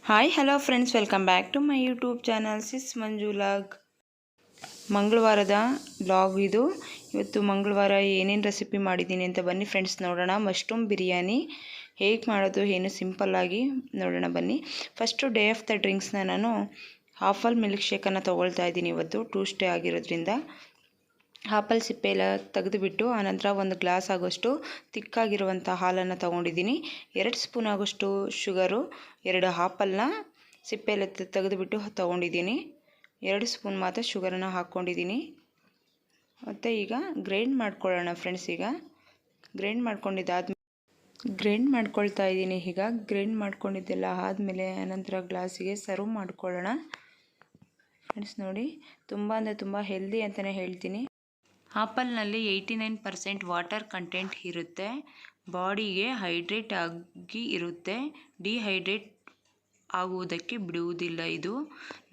Hi hello friends, welcome back to my YouTube channel sis Manju vlog. ಮಂಗಳವಾರದ vlog ಇದು. ಇವತ್ತು ಮಂಗಳವಾರ ಏನೇನು ರೆಸಿಪಿ ಮಾಡಿದ್ದೀನಿ ಅಂತ ಬನ್ನಿ ಫ್ರೆಂಡ್ಸ್ ನೋಡೋಣ. ಮಶ್ರೂಮ್ ಬಿರಿಯಾನಿ ಹೇಗೆ ಮಾಡೋದು ಏನು ಸಿಂಪಲ್ಲಾಗಿ ನೋಡೋಣ ಬನ್ನಿ. ಫಸ್ಟು ಡೇ ಆಫ್ ದ ಡ್ರಿಂಕ್ಸ್ನ ನಾನು ಆಪಲ್ ಮಿಲ್ಕ್ ಶೇಕನ್ನು ತೊಗೊಳ್ತಾ ಇದ್ದೀನಿ. ಇವತ್ತು ಟ್ಯೂಸ್ಡೇ ಆಗಿರೋದ್ರಿಂದ ಆಪಲ್ ಸಿಪ್ಪೆ ಎಲ್ಲ ತೆಗೆದುಬಿಟ್ಟು ಆನಂತರ ಒಂದು ಗ್ಲಾಸ್ ಆಗೋಷ್ಟು ತಿಕ್ಕಾಗಿರುವಂಥ ಹಾಲನ್ನು ತೊಗೊಂಡಿದ್ದೀನಿ. 2 ಸ್ಪೂನ್ ಆಗೋಷ್ಟು ಶುಗರು, 2 ಆಪಲ್ನ ಸಿಪ್ಪೆ ಎಲ್ಲ ತೆಗೆದುಬಿಟ್ಟು ತೊಗೊಂಡಿದ್ದೀನಿ. 2 ಸ್ಪೂನ್ ಮಾತ್ರ ಶುಗರನ್ನು ಹಾಕ್ಕೊಂಡಿದ್ದೀನಿ. ಮತ್ತು ಈಗ ಗ್ರೈಂಡ್ ಮಾಡ್ಕೊಳ್ಳೋಣ ಫ್ರೆಂಡ್ಸ್. ಈಗ ಗ್ರೈಂಡ್ ಮಾಡ್ಕೊಳ್ತಾ ಇದ್ದೀನಿ. ಈಗ ಗ್ರೈಂಡ್ ಮಾಡ್ಕೊಂಡಿದ್ದೆಲ್ಲ ಆದಮೇಲೆ ಆನಂತರ ಗ್ಲಾಸಿಗೆ ಸರ್ವ್ ಮಾಡ್ಕೊಳ್ಳೋಣ ಫ್ರೆಂಡ್ಸ್. ನೋಡಿ, ತುಂಬ ಅಂದರೆ ತುಂಬ ಹೆಲ್ದಿ ಅಂತಲೇ ಹೇಳ್ತೀನಿ. ಆಪಲ್ನಲ್ಲಿ 89% ವಾಟರ್ ಕಂಟೆಂಟ್ ಇರುತ್ತೆ. ಬಾಡಿಗೆ ಹೈಡ್ರೇಟ್ ಆಗಿ ಇರುತ್ತೆ. ಡಿಹೈಡ್ರೇಟ್ ಆಗುವುದಕ್ಕೆ ಬಿಡುವುದಿಲ್ಲ. ಇದು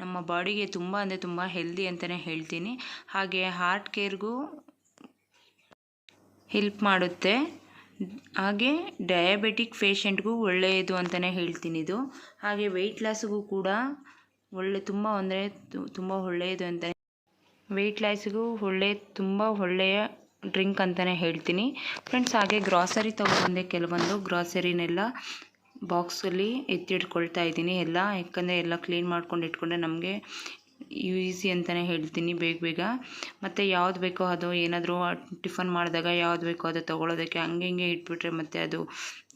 ನಮ್ಮ ಬಾಡಿಗೆ ತುಂಬ ಅಂದರೆ ತುಂಬ ಹೆಲ್ದಿ ಅಂತಲೇ ಹೇಳ್ತೀನಿ. ಹಾಗೆ ಹಾರ್ಟ್ ಕೇರ್ಗೂ ಹೆಲ್ಪ್ ಮಾಡುತ್ತೆ. ಹಾಗೆ ಡಯಾಬಿಟಿಕ್ ಪೇಷಂಟ್ಗೂ ಒಳ್ಳೆಯದು ಅಂತಲೇ ಹೇಳ್ತೀನಿ ಇದು. ಹಾಗೆ ವೆಯ್ಟ್ ಲಾಸ್ಗೂ ಕೂಡ ತುಂಬ ಅಂದರೆ ತುಂಬ ಒಳ್ಳೆಯದು ಅಂತ. ವೆಯ್ಟ್ ಲಾಸ್ಗೂ ತುಂಬ ಒಳ್ಳೆಯ ಡ್ರಿಂಕ್ ಅಂತಲೇ ಹೇಳ್ತೀನಿ ಫ್ರೆಂಡ್ಸ್. ಹಾಗೆ ಗ್ರಾಸರಿ ತೊಗೊಬಂದೆ. ಕೆಲವೊಂದು ಗ್ರಾಸರಿನೆಲ್ಲ ಬಾಕ್ಸಲ್ಲಿ ಎತ್ತಿಟ್ಕೊಳ್ತಾ ಇದ್ದೀನಿ ಎಲ್ಲ. ಯಾಕಂದರೆ ಎಲ್ಲ ಕ್ಲೀನ್ ಮಾಡ್ಕೊಂಡು ಇಟ್ಕೊಂಡ್ರೆ ನಮಗೆ ಈಸಿ ಅಂತಲೇ ಹೇಳ್ತೀನಿ, ಬೇಗ. ಮತ್ತು ಯಾವ್ದು ಬೇಕೋ ಅದು, ಏನಾದರೂ ಟಿಫನ್ ಮಾಡಿದಾಗ ಯಾವ್ದು ಬೇಕೋ ಅದು ತೊಗೊಳೋದಕ್ಕೆ ಹಂಗೆ ಇಟ್ಬಿಟ್ರೆ ಮತ್ತೆ ಅದು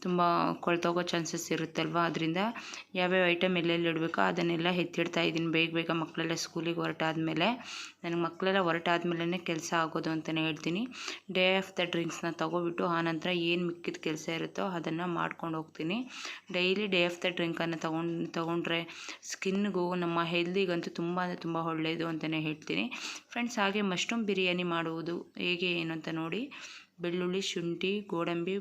ತುಂಬ ಕೊಳ್ತೋಗೋ ಚಾನ್ಸಸ್ ಇರುತ್ತಲ್ವ. ಅದರಿಂದ ಯಾವ್ಯಾವ ಐಟಮ್ ಎಲ್ಲೆಲ್ಲಿ ಇಡಬೇಕೋ ಅದನ್ನೆಲ್ಲ ಎತ್ತಿಡ್ತಾ ಇದ್ದೀನಿ ಬೇಗ. ಮಕ್ಕಳೆಲ್ಲ ಸ್ಕೂಲಿಗೆ ಹೊರಟಾದ್ಮೇಲೆ, ನನಗೆ ಮಕ್ಕಳೆಲ್ಲ ಹೊರಟಾದ್ಮೇಲೆ ಕೆಲಸ ಆಗೋದು ಅಂತಲೇ ಹೇಳ್ತೀನಿ. ಡೇ ಆಫ್ ದ ಡ್ರಿಂಕ್ಸ್ನ ತೊಗೊಬಿಟ್ಟು ಆನಂತರ ಏನು ಮಿಕ್ಕಿದ ಕೆಲಸ ಇರುತ್ತೋ ಅದನ್ನು ಮಾಡ್ಕೊಂಡು ಹೋಗ್ತೀನಿ. ಡೈಲಿ ಡೇ ಆಫ್ ದ ಡ್ರಿಂಕನ್ನು ತೊಗೊಂಡ್ರೆ ಸ್ಕಿನ್ಗೂ ನಮ್ಮ ಹೆಲ್ದಿಗಂತೂ ತುಂಬ ಅಂದರೆ ತುಂಬ ಒಳ್ಳೆಯದು ಅಂತಲೇ ಹೇಳ್ತೀನಿ ಫ್ರೆಂಡ್ಸ್. ಹಾಗೆ ಮಶ್ರೂಮ್ ಬಿರಿಯಾನಿ ಮಾಡುವುದು ಹೇಗೆ ಏನು ಅಂತ ನೋಡಿ. ಬೆಳ್ಳುಳ್ಳಿ, ಶುಂಠಿ, ಗೋಡಂಬಿ,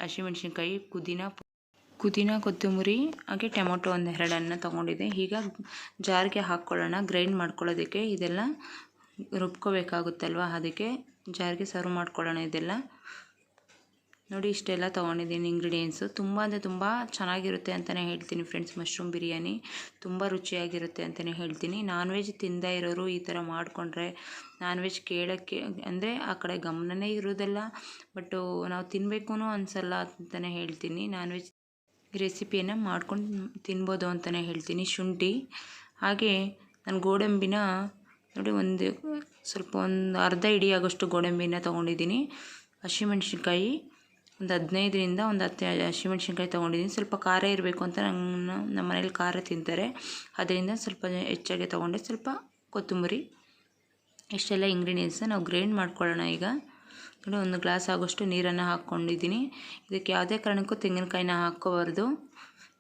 ಹಸಿಮೆಣಸಿನ್ಕಾಯಿ, ಪುದೀನ, ಕೊತ್ತಂಬರಿ, ಹಾಗೆ ಟೊಮೊಟೊ 1-2 ತೊಗೊಂಡಿದ್ದೆ. ಈಗ ಜಾರ್ಗೆ ಹಾಕ್ಕೊಳ್ಳೋಣ ಗ್ರೈಂಡ್ ಮಾಡ್ಕೊಳ್ಳೋದಕ್ಕೆ. ಇದೆಲ್ಲ ರುಬ್ಕೋಬೇಕಾಗುತ್ತಲ್ವ, ಅದಕ್ಕೆ ಜಾರ್ಗೆ ಸರ್ವ್ ಮಾಡ್ಕೊಳ್ಳೋಣ. ಇದೆಲ್ಲ ನೋಡಿ, ಇಷ್ಟೆಲ್ಲ ತೊಗೊಂಡಿದ್ದೀನಿ ಇಂಗ್ರೀಡಿಯೆಂಟ್ಸು. ತುಂಬ ಅಂದರೆ ತುಂಬ ಚೆನ್ನಾಗಿರುತ್ತೆ ಅಂತಲೇ ಹೇಳ್ತೀನಿ ಫ್ರೆಂಡ್ಸ್. ಮಶ್ರೂಮ್ ಬಿರಿಯಾನಿ ತುಂಬ ರುಚಿಯಾಗಿರುತ್ತೆ ಅಂತಲೇ ಹೇಳ್ತೀನಿ. ನಾನ್ ವೆಜ್ ತಿಂದೇ ಇರೋರು ಈ ಥರ ಮಾಡಿಕೊಂಡ್ರೆ, ನಾನ್ ವೆಜ್ ಕೇಳೋಕ್ಕೆ ಅಂದರೆ ಆ ಕಡೆ ಗಮನನೇ ಇರೋದಿಲ್ಲ. ಬಟ್ಟು ನಾವು ತಿನ್ನಬೇಕು ಅನಿಸಲ್ಲ ಅಂತಲೇ ಹೇಳ್ತೀನಿ. ನಾನ್ ವೆಜ್ ರೆಸಿಪಿಯನ್ನು ಮಾಡ್ಕೊಂಡು ತಿನ್ಬೋದು ಅಂತಲೇ ಹೇಳ್ತೀನಿ. ಶುಂಠಿ, ಹಾಗೆ ನಾನು ಗೋಡಂಬಿನ ನೋಡಿ ಒಂದು ಅರ್ಧ ಹಿಡಿ ಆಗೋಷ್ಟು ಗೋಡಂಬಿನ ತೊಗೊಂಡಿದ್ದೀನಿ. ಹಸಿಮೆಣ್ಸಿನ್ಕಾಯಿ ಒಂದು 15ರಿಂದ 10 ಹಸಿಮೆಣ್ಸಿನ್ಕಾಯಿ ತೊಗೊಂಡಿದ್ದೀನಿ. ಸ್ವಲ್ಪ ಖಾರ ಇರಬೇಕು ಅಂತ ನಮ್ಮ ಮನೇಲಿ ಖಾರ ತಿಂತಾರೆ, ಅದರಿಂದ ಸ್ವಲ್ಪ ಹೆಚ್ಚಾಗಿ ತೊಗೊಂಡೆ. ಸ್ವಲ್ಪ ಕೊತ್ತಂಬರಿ, ಇಷ್ಟೆಲ್ಲ ಇಂಗ್ರೀಡಿಯೆಂಟ್ಸ್ನ ನಾವು ಗ್ರೈಂಡ್ ಮಾಡ್ಕೊಳ್ಳೋಣ. ಈಗ ನೋಡಿ, 1 ಗ್ಲಾಸ್ ಆಗೋಷ್ಟು ನೀರನ್ನು ಹಾಕ್ಕೊಂಡಿದ್ದೀನಿ. ಇದಕ್ಕೆ ಯಾವುದೇ ಕಾರಣಕ್ಕೂ ತೆಂಗಿನಕಾಯಿನ ಹಾಕ್ಕೋಬಾರ್ದು.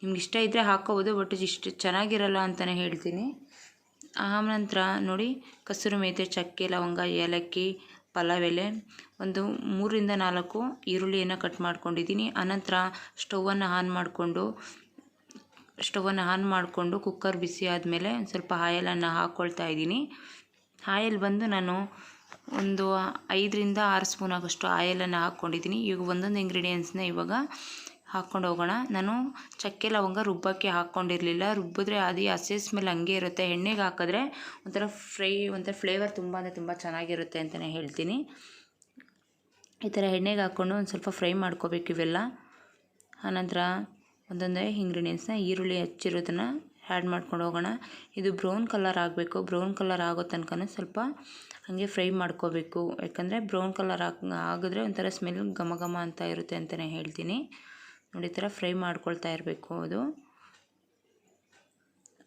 ನಿಮ್ಗೆ ಇಷ್ಟ ಇದ್ದರೆ ಹಾಕ್ಕೋಬೋದು, ಬಟ್ ಇಷ್ಟು ಚೆನ್ನಾಗಿರಲ್ಲ ಅಂತಲೇ ಹೇಳ್ತೀನಿ. ಆನಂತರ ನೋಡಿ, ಕಸೂರಿ ಮೇಥಿ, ಚಕ್ಕೆ, ಲವಂಗ, ಏಲಕ್ಕಿ, ಪಲಾವ್ ಎಲೆ, ಒಂದು 3ರಿಂದ 4 ಈರುಳ್ಳಿಯನ್ನು ಕಟ್ ಮಾಡ್ಕೊಂಡಿದ್ದೀನಿ. ಆನಂತರ ಸ್ಟವನ್ನು ಆನ್ ಮಾಡಿಕೊಂಡು ಕುಕ್ಕರ್ ಬಿಸಿ ಆದಮೇಲೆ ಸ್ವಲ್ಪ ಆಯಲನ್ನು ಹಾಕ್ಕೊಳ್ತಾ ಇದ್ದೀನಿ. ಆಯಲ್ ಬಂದು ನಾನು ಒಂದು 5ರಿಂದ 6 ಸ್ಪೂನ್ ಆಗೋಷ್ಟು ಆಯಲನ್ನು ಹಾಕ್ಕೊಂಡಿದ್ದೀನಿ. ಈಗ ಒಂದೊಂದು ಇಂಗ್ರೀಡಿಯೆಂಟ್ಸ್ನ ಇವಾಗ ಹಾಕ್ಕೊಂಡು ಹೋಗೋಣ. ನಾನು ಚಕ್ಕೆ ಲವಂಗ ರುಬ್ಬಕ್ಕೆ ಹಾಕ್ಕೊಂಡಿರಲಿಲ್ಲ. ರುಬ್ಬಿದ್ರೆ ಅದು ಹಸಿ ಸ್ಮೆಲ್ ಹಂಗೆ ಇರುತ್ತೆ. ಎಣ್ಣೆಗೆ ಹಾಕಿದ್ರೆ ಒಂಥರ ಫ್ಲೇವರ್ ತುಂಬ ಅಂದರೆ ತುಂಬ ಚೆನ್ನಾಗಿರುತ್ತೆ ಅಂತಲೇ ಹೇಳ್ತೀನಿ. ಈ ಥರ ಎಣ್ಣೆಗೆ ಹಾಕ್ಕೊಂಡು ಒಂದು ಸ್ವಲ್ಪ ಫ್ರೈ ಮಾಡ್ಕೋಬೇಕು ಇವೆಲ್ಲ. ಆನಂತರ ಒಂದೊಂದೇ ಇಂಗ್ರೀಡಿಯೆಂಟ್ಸ್ನ ಈರುಳ್ಳಿ ಹಚ್ಚಿರೋದನ್ನು ಆ್ಯಡ್ ಮಾಡ್ಕೊಂಡು ಹೋಗೋಣ. ಇದು ಬ್ರೌನ್ ಕಲರ್ ಆಗಬೇಕು. ಬ್ರೌನ್ ಕಲರ್ ಆಗೋ ತನಕ ಸ್ವಲ್ಪ ಹಾಗೆ ಫ್ರೈ ಮಾಡ್ಕೋಬೇಕು. ಯಾಕಂದರೆ ಬ್ರೌನ್ ಕಲರ್ ಆಗಿದ್ರೆ ಒಂಥರ ಸ್ಮೆಲ್ ಘಮ ಅಂತ ಇರುತ್ತೆ ಅಂತಲೇ ಹೇಳ್ತೀನಿ. ನೋಡಿ, ಈ ಥರ ಫ್ರೈ ಮಾಡ್ಕೊಳ್ತಾ ಇರಬೇಕು ಅದು.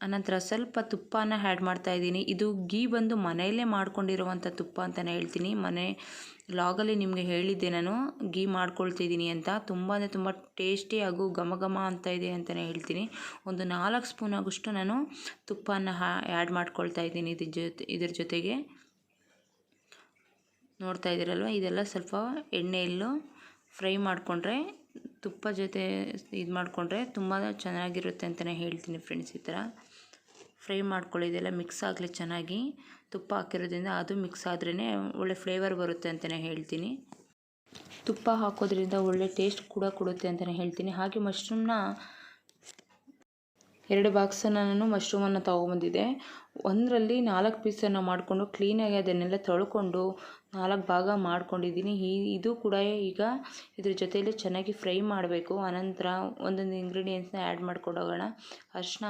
ಆನಂತರ ಸ್ವಲ್ಪ ತುಪ್ಪನ ಆ್ಯಡ್ ಮಾಡ್ತಾಯಿದ್ದೀನಿ. ಇದು ಗೀ ಬಂದು ಮನೆಯಲ್ಲೇ ಮಾಡ್ಕೊಂಡಿರುವಂಥ ತುಪ್ಪ ಅಂತಲೇ ಹೇಳ್ತೀನಿ. ಮನೆ ಲಾಗಲ್ಲಿ ನಿಮಗೆ ಹೇಳಿದ್ದೆ ನಾನು ಗೀ ಮಾಡ್ಕೊಳ್ತಿದ್ದೀನಿ ಅಂತ. ತುಂಬ ಅಂದರೆ ತುಂಬ ಟೇಸ್ಟಿ ಹಾಗೂ ಘಮ ಅಂತ ಇದೆ ಅಂತಲೇ ಹೇಳ್ತೀನಿ. ಒಂದು 4 ಸ್ಪೂನ್ ಆಗೋಷ್ಟು ನಾನು ತುಪ್ಪನ ಆ್ಯಡ್ ಮಾಡ್ಕೊಳ್ತಾ ಇದ್ದೀನಿ ಇದ್ರ ಜೊತೆಗೆ. ನೋಡ್ತಾ ಇದ್ದೀರಲ್ವ, ಇದೆಲ್ಲ ಸ್ವಲ್ಪ ಎಣ್ಣೆಯಲ್ಲೂ ಫ್ರೈ ಮಾಡಿಕೊಂಡ್ರೆ, ತುಪ್ಪ ಜೊತೆ ಇದು ಮಾಡಿಕೊಂಡ್ರೆ ತುಂಬ ಚೆನ್ನಾಗಿರುತ್ತೆ ಅಂತಲೇ ಹೇಳ್ತೀನಿ ಫ್ರೆಂಡ್ಸ್. ಈ ಥರ ಫ್ರೈ ಮಾಡ್ಕೊಳ್ಳಿ. ಇದೆಲ್ಲ ಮಿಕ್ಸ್ ಆಗಲಿ ಚೆನ್ನಾಗಿ. ತುಪ್ಪ ಹಾಕಿರೋದ್ರಿಂದ ಅದು ಮಿಕ್ಸ್ ಆದ್ರೇ ಒಳ್ಳೆ ಫ್ಲೇವರ್ ಬರುತ್ತೆ ಅಂತಲೇ ಹೇಳ್ತೀನಿ. ತುಪ್ಪ ಹಾಕೋದ್ರಿಂದ ಒಳ್ಳೆ ಟೇಸ್ಟ್ ಕೂಡ ಕೊಡುತ್ತೆ ಅಂತಲೇ ಹೇಳ್ತೀನಿ. ಹಾಗೆ ಮಶ್ರೂಮ್ನ 2 ಬಾಕ್ಸನ್ನು ನಾನು ಮಶ್ರೂಮನ್ನು ತೊಗೊಂಬಂದಿದ್ದೆ. ಒಂದರಲ್ಲಿ 4 ಪೀಸನ್ನು ಮಾಡಿಕೊಂಡು ಕ್ಲೀನಾಗಿ ಅದನ್ನೆಲ್ಲ ತೊಳ್ಕೊಂಡು 4 ಭಾಗ ಮಾಡ್ಕೊಂಡಿದ್ದೀನಿ. ಇದು ಕೂಡ ಈಗ ಇದ್ರ ಜೊತೆಯಲ್ಲಿ ಚೆನ್ನಾಗಿ ಫ್ರೈ ಮಾಡಬೇಕು. ಆನಂತರ ಒಂದೊಂದು ಇಂಗ್ರೀಡಿಯೆಂಟ್ಸ್ನ ಆ್ಯಡ್ ಮಾಡ್ಕೊಂಡು ಹೋಗೋಣ. ಅರಿಶಿನ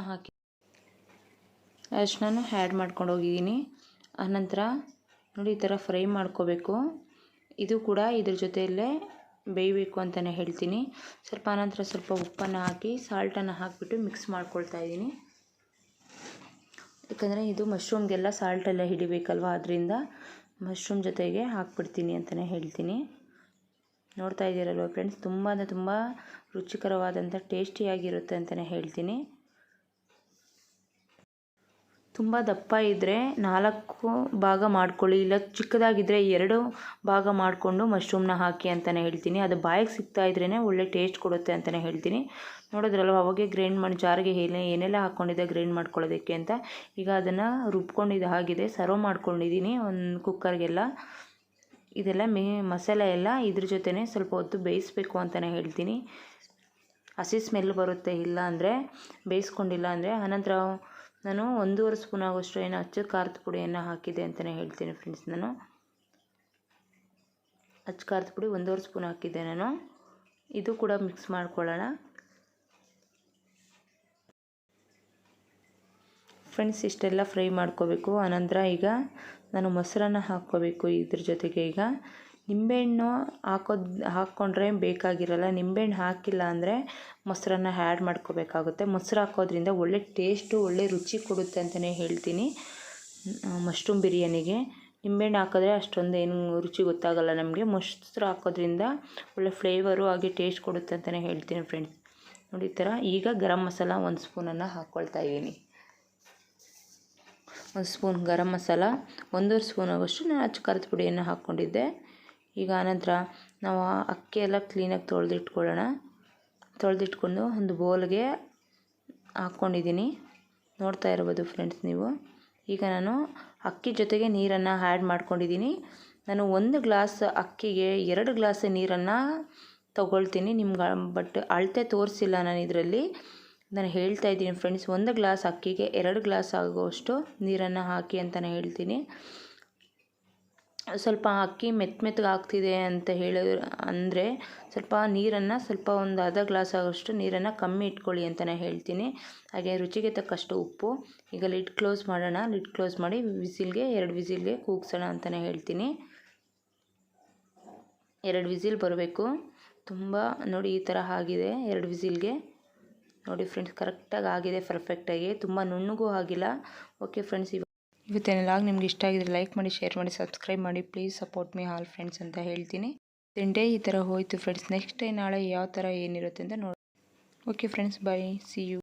ಆ್ಯಡ್ ಮಾಡ್ಕೊಂಡು ಹೋಗಿದ್ದೀನಿ. ಆನಂತರ ನೋಡಿ ಈ ಥರ ಫ್ರೈ ಮಾಡ್ಕೋಬೇಕು. ಇದು ಕೂಡ ಇದ್ರ ಜೊತೆಯಲ್ಲೇ ಬೇಯಬೇಕು ಅಂತಲೇ ಹೇಳ್ತೀನಿ. ಆನಂತರ ಸ್ವಲ್ಪ ಉಪ್ಪನ್ನು ಹಾಕಿ ಸಾಲ್ಟನ್ನು ಹಾಕಿಬಿಟ್ಟು ಮಿಕ್ಸ್ ಮಾಡ್ಕೊಳ್ತಾ ಇದ್ದೀನಿ. ಯಾಕಂದರೆ ಇದು ಮಶ್ರೂಮ್ಗೆಲ್ಲ ಸಾಲ್ಟೆಲ್ಲ ಹಿಡಿಬೇಕಲ್ವ, ಅದರಿಂದ ಮಶ್ರೂಮ್ ಜೊತೆಗೆ ಹಾಕ್ಬಿಡ್ತೀನಿ ಅಂತಲೇ ಹೇಳ್ತೀನಿ. ನೋಡ್ತಾ ಇದ್ದೀರಲ್ವ ಫ್ರೆಂಡ್ಸ್, ತುಂಬ ಅಂದರೆ ತುಂಬ ರುಚಿಕರವಾದಂಥ ಟೇಸ್ಟಿಯಾಗಿರುತ್ತೆ ಅಂತಲೇ ಹೇಳ್ತೀನಿ. ತುಂಬ ದಪ್ಪ ಇದ್ದರೆ 4 ಭಾಗ ಮಾಡ್ಕೊಳ್ಳಿ, ಇಲ್ಲ ಚಿಕ್ಕದಾಗಿದ್ದರೆ 2 ಭಾಗ ಮಾಡಿಕೊಂಡು ಮಶ್ರೂಮ್ನ ಹಾಕಿ ಅಂತಲೇ ಹೇಳ್ತೀನಿ. ಅದು ಬಾಯಿಗೆ ಸಿಗ್ತಾ ಇದ್ರೇ ಒಳ್ಳೆ ಟೇಸ್ಟ್ ಕೊಡುತ್ತೆ ಅಂತಲೇ ಹೇಳ್ತೀನಿ. ನೋಡಿದ್ರಲ್ವ, ಅವಾಗೆ ಗ್ರೈಂಡ್ ಮಾಡಿ ಜಾರಿಗೆ ಏನೆಲ್ಲ ಹಾಕ್ಕೊಂಡಿದ್ದೆ ಗ್ರೈಂಡ್ ಮಾಡ್ಕೊಳ್ಳೋದಕ್ಕೆ ಅಂತ. ಈಗ ಅದನ್ನು ರುಬ್ಕೊಂಡಿದ್ದು ಆಗಿದೆ, ಸರ್ವ್ ಮಾಡ್ಕೊಂಡಿದ್ದೀನಿ ಒಂದು ಕುಕ್ಕರ್ಗೆಲ್ಲ. ಇದೆಲ್ಲ ಮಸಾಲೆ ಎಲ್ಲ ಇದ್ರ ಜೊತೆನೇ ಸ್ವಲ್ಪ ಹೊತ್ತು ಬೇಯಿಸ್ಬೇಕು ಅಂತಲೇ ಹೇಳ್ತೀನಿ. ಹಸಿ ಸ್ಮೆಲ್ ಬರುತ್ತೆ ಇಲ್ಲ ಅಂದರೆ, ಬೇಯಿಸ್ಕೊಂಡಿಲ್ಲ ಅಂದರೆ. ಆನಂತರ ನಾನು 1.5 ಸ್ಪೂನ್ ಆಗೋಷ್ಟು ಅಚ್ಚ ಖಾರದ ಪುಡಿಯನ್ನು ಹಾಕಿದೆ ಅಂತಲೇ ಹೇಳ್ತೀನಿ ಫ್ರೆಂಡ್ಸ್. ನಾನು ಅಚ್ಚ ಖಾರದ ಪುಡಿ 1.5 ಸ್ಪೂನ್ ಹಾಕಿದ್ದೆ ನಾನು. ಇದು ಕೂಡ ಮಿಕ್ಸ್ ಮಾಡ್ಕೊಳ್ಳೋಣ ಫ್ರೆಂಡ್ಸ್. ಇಷ್ಟೆಲ್ಲ ಫ್ರೈ ಮಾಡ್ಕೋಬೇಕು. ಆನಂತರ ಈಗ ನಾನು ಮೊಸರನ್ನು ಹಾಕ್ಕೋಬೇಕು ಇದ್ರ ಜೊತೆಗೆ. ಈಗ ನಿಂಬೆಹಣ್ಣು ಹಾಕ್ಕೊಂಡ್ರೆ ಬೇಕಾಗಿರಲ್ಲ. ನಿಂಬೆಹಣ್ಣು ಹಾಕಿಲ್ಲ ಅಂದರೆ ಮೊಸರನ್ನು ಆ್ಯಡ್ ಮಾಡ್ಕೋಬೇಕಾಗುತ್ತೆ. ಮೊಸರು ಹಾಕೋದ್ರಿಂದ ಒಳ್ಳೆ ಟೇಸ್ಟು, ಒಳ್ಳೆ ರುಚಿ ಕೊಡುತ್ತೆ ಅಂತಲೇ ಹೇಳ್ತೀನಿ ಮಶ್ರೂಮ್ ಬಿರಿಯಾನಿಗೆ. ನಿಂಬೆಹಣ್ಣು ಹಾಕಿದ್ರೆ ಅಷ್ಟೊಂದು ಏನು ರುಚಿ ಗೊತ್ತಾಗಲ್ಲ ನಮಗೆ. ಮೊಸರು ಹಾಕೋದ್ರಿಂದ ಒಳ್ಳೆ ಫ್ಲೇವರು ಹಾಗೆ ಟೇಸ್ಟ್ ಕೊಡುತ್ತೆ ಅಂತಲೇ ಹೇಳ್ತೀನಿ ಫ್ರೆಂಡ್ಸ್. ನೋಡಿ ಈ ಥರ. ಈಗ ಗರಂ ಮಸಾಲ 1 ಸ್ಪೂನನ್ನು ಹಾಕ್ಕೊಳ್ತಾ ಇದ್ದೀನಿ. 1 ಸ್ಪೂನ್ ಗರಂ ಮಸಾಲ, 1.5 ಸ್ಪೂನ್ ಆಗೋಷ್ಟು ನಾನು ಅಚ್ಚ ಖಾರದ ಪುಡಿಯನ್ನು ಹಾಕ್ಕೊಂಡಿದ್ದೆ. ಈಗ ಆನಂತರ ನಾವು ಅಕ್ಕಿ ಎಲ್ಲ ಕ್ಲೀನಾಗಿ ತೊಳೆದಿಟ್ಕೊಂಡು ಒಂದು ಬೌಲ್ಗೆ ಹಾಕ್ಕೊಂಡಿದ್ದೀನಿ. ನೋಡ್ತಾ ಇರ್ಬೋದು ಫ್ರೆಂಡ್ಸ್ ನೀವು. ಈಗ ನಾನು ಅಕ್ಕಿ ಜೊತೆಗೆ ನೀರನ್ನು ಆ್ಯಡ್ ಮಾಡ್ಕೊಂಡಿದ್ದೀನಿ. ನಾನು 1 ಗ್ಲಾಸ್ ಅಕ್ಕಿಗೆ 2 ಗ್ಲಾಸ್ ನೀರನ್ನು ತಗೊಳ್ತೀನಿ. ನಿಮ್ಗೆ ಬಟ್ ಅಳತೆ ತೋರಿಸಿಲ್ಲ ನಾನು ಇದರಲ್ಲಿ. ನಾನು ಹೇಳ್ತಾ ಇದ್ದೀನಿ ಫ್ರೆಂಡ್ಸ್, 1 ಗ್ಲಾಸ್ ಅಕ್ಕಿಗೆ 2 ಗ್ಲಾಸ್ ಆಗುವಷ್ಟು ನೀರನ್ನು ಹಾಕಿ ಅಂತಲೇ ಹೇಳ್ತೀನಿ. ಸ್ವಲ್ಪ ಅಕ್ಕಿ ಮೆತ್ತಗೆ ಆಗ್ತಿದೆ ಅಂತ ಅಂದರೆ ಸ್ವಲ್ಪ ನೀರನ್ನು ಒಂದು ಅರ್ಧ ಗ್ಲಾಸ್ ಆಗೋಷ್ಟು ನೀರನ್ನು ಕಮ್ಮಿ ಇಟ್ಕೊಳ್ಳಿ ಅಂತಲೇ ಹೇಳ್ತೀನಿ. ಹಾಗೆ ರುಚಿಗೆ ತಕ್ಕಷ್ಟು ಉಪ್ಪು. ಈಗ ಲಿಡ್ ಕ್ಲೋಸ್ ಮಾಡೋಣ. ಲಿಡ್ ಕ್ಲೋಸ್ ಮಾಡಿ 2 ವಿಸಿಲ್ಗೆ ಕೂಗ್ಸೋಣ ಅಂತಲೇ ಹೇಳ್ತೀನಿ. 2 ವಿಸಿಲ್ ಬರಬೇಕು. ತುಂಬ ನೋಡಿ ಈ ಥರ ಆಗಿದೆ 2 ವಿಸಿಲ್ಗೆ. ನೋಡಿ ಫ್ರೆಂಡ್ಸ್, ಕರೆಕ್ಟಾಗಿ ಆಗಿದೆ, ಪರ್ಫೆಕ್ಟಾಗಿ. ತುಂಬ ನುಣ್ಣಗೂ ಆಗಿಲ್ಲ. ಓಕೆ ಫ್ರೆಂಡ್ಸ್, ಇವತ್ತಿನ ಲಾಗ್ ನಿಮ್ಗೆ ಇಷ್ಟ ಆಗಿದ್ರೆ ಲೈಕ್ ಮಾಡಿ, ಶೇರ್ ಮಾಡಿ, ಸಬ್ಸ್ಕ್ರೈಬ್ ಮಾಡಿ. Please support me all friends ಅಂತ ಹೇಳ್ತೀನಿ. ಡೇ ಈ ಥರ ಹೋಯಿತು ಫ್ರೆಂಡ್ಸ್. ನೆಕ್ಸ್ಟ್ ಡೇ ನಾಳೆ ಯಾವ ಥರ ಏನಿರುತ್ತೆ ಅಂತ ನೋಡಿ. Okay friends, bye, see you.